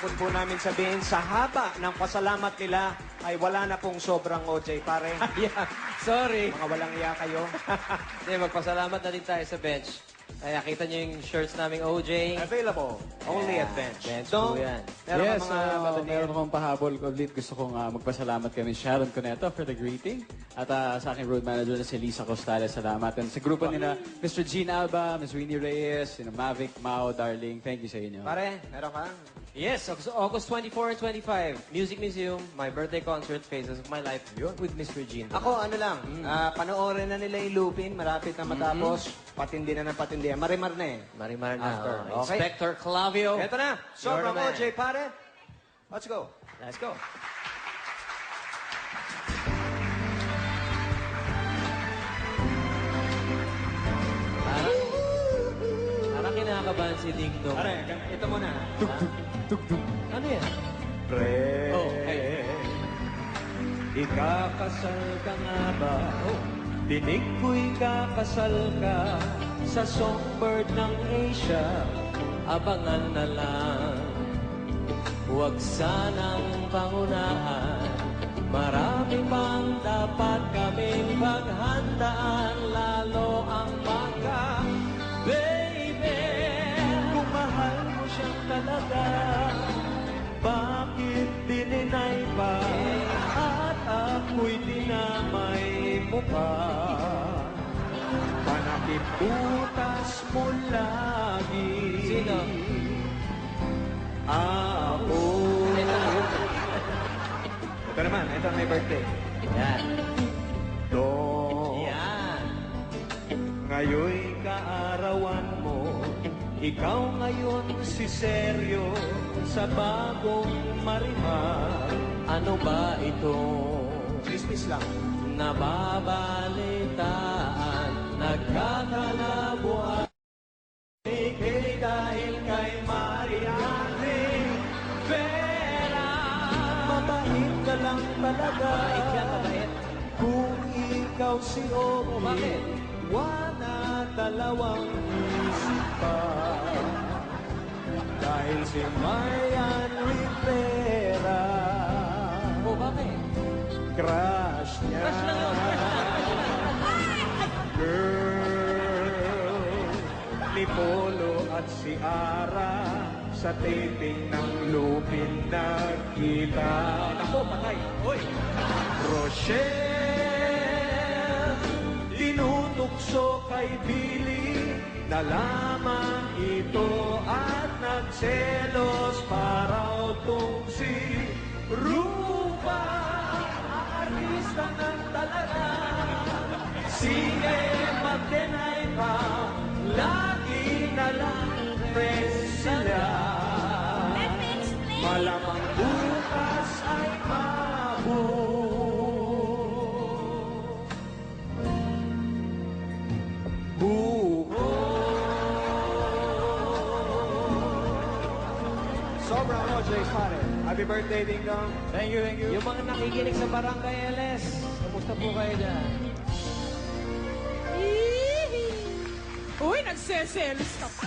nakakalungkot po namin sabihin, sa haba ng pasalamat nila, ay wala na pong sobrang OJ, pare. Yeah, sorry. Mga walang iya kayo. Hindi, magpasalamat na din tayo sa bench. Kaya kita nyo yung shirts naming OJ. Available only at Bench. Bench Dong, po yan. meron Yes, ka mga babae. meron akong pahabol ulit. Gusto kong magpasalamat kami Sharon Cuneta for the greeting. At sa aking road manager na si Lisa Costales, salamat. And sa grupo nila, Mr. Gene Alba, Ms. Winnie Reyes, Mavic, Mao, Darling, thank you sa inyo. Pare, meron ka? Yes, August 24 and 25, Music Museum, my birthday concert, Phases of My Life, with Miss Regine. Ako, ano lang, panoorin na nila yung Lupin, malapit na matapos, patindi na ng patindi. Marimar na eh. Marimar na. After, Oh. okay. Inspector Clavio. Eto na, sobrang You're the man. OJ, pare. Let's go. Let's go. Parang kinakabahan si Ding Dong. Pare, ito muna. Ano yan? Pre, Oh, hey. ikakasal ka nga ba? Tinig ko'y kakasal ka sa songbird ng Asia. Abangan na lang. Huwag sanang pangunahan. Marami pang dapat kaming paghandaan, lalo ang mga baby. Kung mahal mo siyang talaga, bakit dininay pa? At ako'y dinamay mo pa. Panakibutas mo lagi. Sino? Ako. Ito naman, ito ang may birthday. Yan. Dong. Yan. Ngayon'y kaarawan mo, ikaw ngayon si Seryo sa bagong Marimar. Ano ba ito? Chismis lang. Nababalitaan, nagkakalabuan. Kay dahil kay Mariane Vera. Mabait ka lang talaga. Mabait yan, mabait. Kung ikaw si Oki, Bakit? wala dalawang isip pa. Dahil si Marian Rivera, Oh, bakit? crush niya. Crush lang yun. Girl, ni Polo at si Ara sa taping ng Lupin nagkita. Ako, patay. Hoy! Rochelle, tinutokso kay Billy, nalaman ito at nagselos para utong si Rupa. Artista ng talaga. Sige, mag-deny pa, lagi na lang friends sila. Malamang bukas ay Sobrang OJ, pare. Happy birthday, Ding Dong. Thank you, thank you. Yung mga nakikinig sa Barangay LS, kumusta po kayo dyan? Uy, nagseselos ka pa.